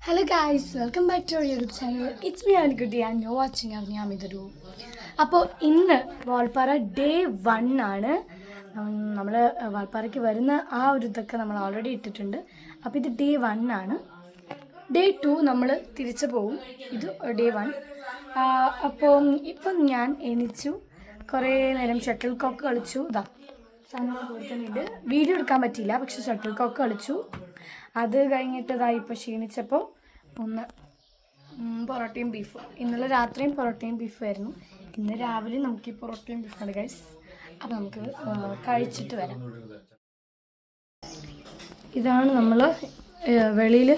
Hello guys, welcome back to our YouTube channel. It's me Anikudi and you're watching Arnyamitharu. അപ്പോൾ ഇന്ന് Valparai day 1 ആണ്. നമ്മൾ വാൾപ്പാറയ്ക്ക് വരുന്ന ആ ഒരു ഇതൊക്കെ നമ്മൾ ഓൾറെഡി ഇട്ടിട്ടുണ്ട്. അപ്പോൾ ഇത് ഡേ 1 ആണ്. ഡേ 2 നമ്മൾ തിരിച്ചു പോകും. ഇത് ഡേ 1. അപ്പോൾ ഇപ്പം ഞാൻ എണീച്ചു. കുറേ നേരം ഷട്ടിൽ കോക്ക് കളിച്ചു. ഇതാ സാധനങ്ങൾ കൊടുത്തിട്ടുണ്ട്. വീഡിയോ എടുക്കാൻ പറ്റിയില്ല, പക്ഷെ ഷട്ടിൽ കോക്ക് കളിച്ചു. അത് കഴിഞ്ഞിട്ട് ഇതായി ഇപ്പോൾ ക്ഷീണിച്ചപ്പോൾ ഒന്ന് പൊറോട്ടയും ബീഫും. ഇന്നലെ രാത്രിയും പൊറോട്ടയും ബീഫുമായിരുന്നു. ഇന്ന് രാവിലെ നമുക്ക് ഈ പൊറോട്ടയും ബീഫാണ് ഗൈസ്. അപ്പോൾ നമുക്ക് കഴിച്ചിട്ട് വരാം. ഇതാണ് നമ്മൾ വെളിയിൽ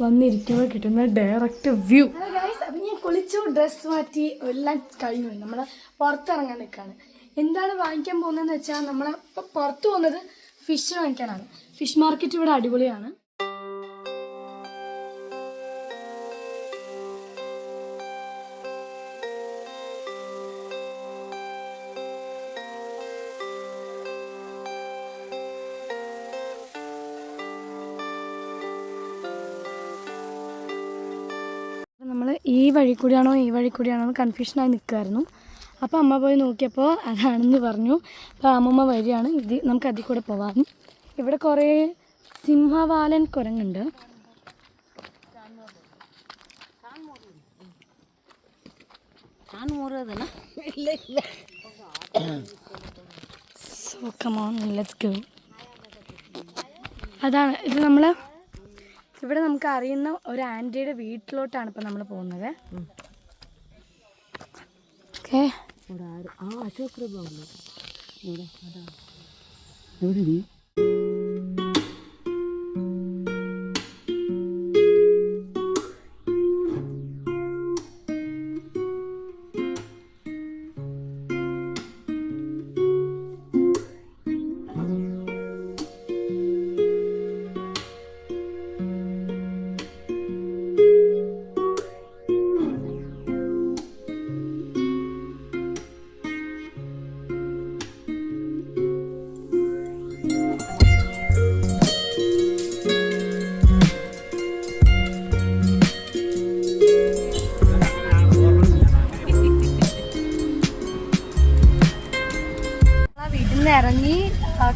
വന്നിരിക്കുമ്പോൾ കിട്ടുന്ന ഡയറക്റ്റ് വ്യൂ. ഗൈസ്, അപ്പം ഞാൻ കുളിച്ചു, ഡ്രസ്സ് മാറ്റി എല്ലാം കഴിഞ്ഞു. നമ്മൾ പുറത്തിറങ്ങാൻ നിൽക്കുകയാണ്. എന്താണ് വാങ്ങിക്കാൻ പോകുന്നതെന്ന് വെച്ചാൽ നമ്മൾ ഇപ്പോൾ പുറത്ത് പോകുന്നത് ഫിഷ് വാങ്ങിക്കാനാണ്. ഫിഷ് മാർക്കറ്റ് ഇവിടെ അടിപൊളിയാണ്. നമ്മൾ ഈ വഴി കൂടിയാണോ എന്ന് കൺഫ്യൂഷനായി നിൽക്കുമായിരുന്നു. അപ്പോൾ അമ്മ പോയി നോക്കിയപ്പോൾ അതാണെന്ന് പറഞ്ഞു. അപ്പോൾ അമ്മമ്മ വഴിയാണ് ഇത്, നമുക്ക് അതിൽ കൂടെ പോവാം. ഇവിടെ കുറേ സിംഹവാലൻ കുരങ്ങുണ്ട്. So come on, let's go. അതാണ് ഇത്. നമ്മൾ ഇവിടെ നമുക്ക് അറിയുന്ന ഒരു ആൻറ്റിയുടെ വീട്ടിലോട്ടാണ് ഇപ്പം നമ്മൾ പോകുന്നത്. ഓക്കെ, ഇറങ്ങി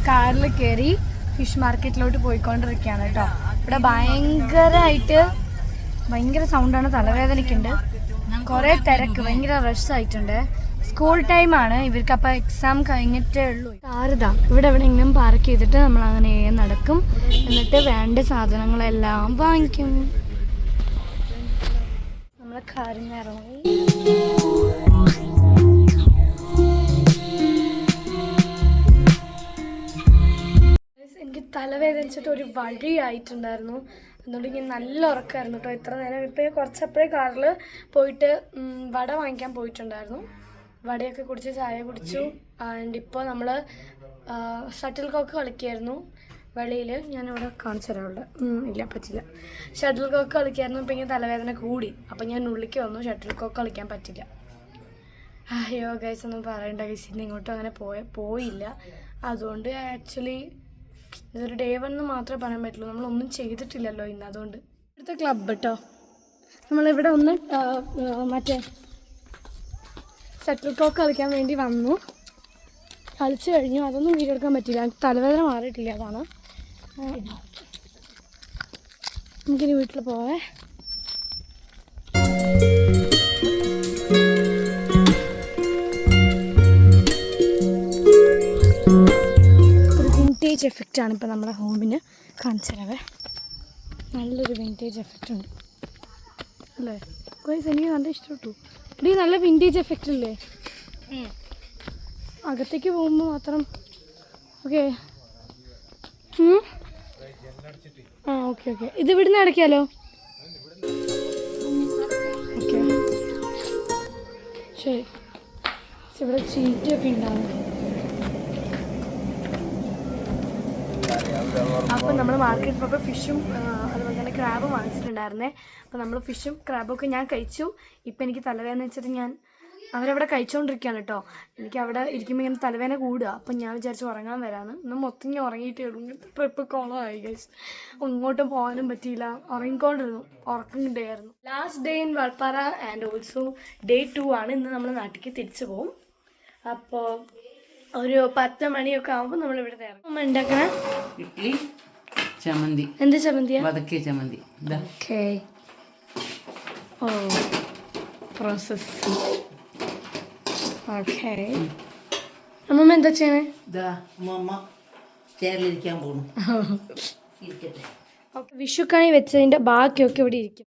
കാറിൽ കയറി ഫിഷ് മാർക്കറ്റിലോട്ട് പോയിക്കൊണ്ടിരിക്കുകയാണ് കേട്ടോ. ഇവിടെ ഭയങ്കര സൗണ്ടാണ്, തലവേദനയ്ക്കുണ്ട്, കുറേ തിരക്ക്, ഭയങ്കര റഷ് ആയിട്ടുണ്ട്. സ്കൂൾ ടൈമാണ് ഇവർക്ക്, അപ്പോൾ എക്സാം കഴിഞ്ഞിട്ടേ ഉള്ളൂ. കാറിതാ ഇവിടെ എവിടെയെങ്കിലും പാർക്ക് ചെയ്തിട്ട് നമ്മൾ അങ്ങനെ നടക്കും. എന്നിട്ട് വേണ്ട സാധനങ്ങളെല്ലാം വാങ്ങിക്കും. നമ്മൾ കാറിൽ നിന്ന് ഇറങ്ങി. എനിക്ക് തലവേദനിച്ചിട്ട് ഒരു വഴിയായിട്ടുണ്ടായിരുന്നു. അതുകൊണ്ട് ഞാൻ നല്ല ഉറക്കമായിരുന്നു കേട്ടോ ഇത്ര നേരം. ഇപ്പോൾ കുറച്ചപ്പോഴേ കാറിൽ പോയിട്ട് വട വാങ്ങിക്കാൻ പോയിട്ടുണ്ടായിരുന്നു. വടയൊക്കെ കുടിച്ച് ചായ കുടിച്ചു. ആൻഡ് ഇപ്പോൾ നമ്മൾ ഷട്ടിൽ കോക്ക് കളിക്കുമായിരുന്നു വെളിയിൽ. ഞാനിവിടെ കാണിച്ചു തരാറുണ്ട്. ഇല്ല, പറ്റില്ല. ഷട്ടിൽ കോക്ക് കളിക്കുമായിരുന്നു. ഇപ്പോൾ ഇങ്ങനെ തലവേദന കൂടി. അപ്പോൾ ഞാൻ ഉള്ളിലേക്ക് വന്നു. ഷട്ടിൽ കോക്ക് കളിക്കാൻ പറ്റില്ല. അയ്യോ ഗൈസ്, ഒന്നും പറയണ്ട ഗൈസ്. ഇന്ന് ഇങ്ങോട്ടും അങ്ങനെ പോയില്ല. അതുകൊണ്ട് ആക്ച്വലി ഇതൊരു ഡേ 1 എന്ന് മാത്രമേ പറയാൻ പറ്റുള്ളൂ. നമ്മളൊന്നും ചെയ്തിട്ടില്ലല്ലോ ഇന്ന്. അതുകൊണ്ട് ഇവിടുത്തെ ക്ലബ്ബ് കേട്ടോ. നമ്മളിവിടെ ഒന്ന് മറ്റേ ഷട്ടിൽ കോക്ക് കളിക്കാൻ വേണ്ടി വന്നു. കളിച്ചു കഴിഞ്ഞു. അതൊന്നും വീഡിയോ എടുക്കാൻ പറ്റില്ല, തലവേദന മാറിയിട്ടില്ല. അതാണ്. നമുക്കിനി വീട്ടിൽ പോവേ. വിൻറ്റേജ് എഫക്റ്റ് ആണ് ഇപ്പോൾ നമ്മുടെ ഹോമിന് കാണിച്ചു തരാവേ. നല്ലൊരു വിൻറ്റേജ് എഫക്റ്റ് ഉണ്ട് അല്ലേ ഗൈസ്? എനിക്ക് നല്ല ഇഷ്ടപ്പെട്ടു. ഇവിടെ നല്ല വിൻറ്റേജ് എഫക്റ്റ് അല്ലേ? അകത്തേക്ക് പോകുമ്പോൾ മാത്രം. Okay, okay. ഇത് ഇവിടുന്ന് അടയ്ക്കാമല്ലോ. ഓക്കെ, ശരി. ഇവിടെ ചീറ്റയൊക്കെ ഉണ്ടാവും. അപ്പോൾ നമ്മൾ മാർക്കറ്റിൽ പോയപ്പോൾ ഫിഷും അതുപോലെ തന്നെ ക്രാബും വാങ്ങിച്ചിട്ടുണ്ടായിരുന്നേ. അപ്പോൾ നമ്മൾ ഫിഷും ക്രാബൊക്കെ ഞാൻ കഴിച്ചു. ഇപ്പം എനിക്ക് തലവേദന വെച്ചിട്ട് ഞാൻ അവരവിടെ കഴിച്ചുകൊണ്ടിരിക്കുകയാണ് കേട്ടോ. എനിക്ക് അവിടെ ഇരിക്കുമ്പോൾ ഇങ്ങനെ തലവേന കൂടുക. അപ്പം ഞാൻ വിചാരിച്ചു ഉറങ്ങാൻ വരാമെന്ന്. ഇന്ന് മൊത്തം ഞാൻ ഉറങ്ങിയിട്ടേ ഉള്ളൂ. ഇങ്ങനത്തെ ട്രിപ്പ് കോളമായി ഗൈസ്. ഇങ്ങോട്ടും പോകാനും പറ്റിയില്ല, ഉറങ്ങിക്കൊണ്ടിരുന്നു, ഉറക്കം കിട്ടുകയായിരുന്നു. Last day in Valparai and also day 2 ആണ്. ഇന്ന് നമ്മൾ നാട്ടിലേക്ക് തിരിച്ചു പോകും. അപ്പോൾ ഒരു 10 മണിയൊക്കെ ആകുമ്പോൾ നമ്മളിവിടെ ഇറങ്ങും. അമ്മ ഉണ്ടാക്കണ ഇഡ്ഡലി ചമ്മന്തി. എന്ത് ചമ്മന്തിയാ? വതക്കിയ ചമ്മന്തി. ഓക്കെ. ഓ പ്രോസസ്. ഓക്കെ. അമ്മമ്മ എന്താ ചെയ്യണേ? അമ്മ ചേറിലിരിക്കാൻ പോകുന്നു. ഇരിക്കട്ടെ. വിഷുക്കണി വെച്ചതിൻ്റെ ബാക്കിയൊക്കെ ഇവിടെ ഇരിക്കും.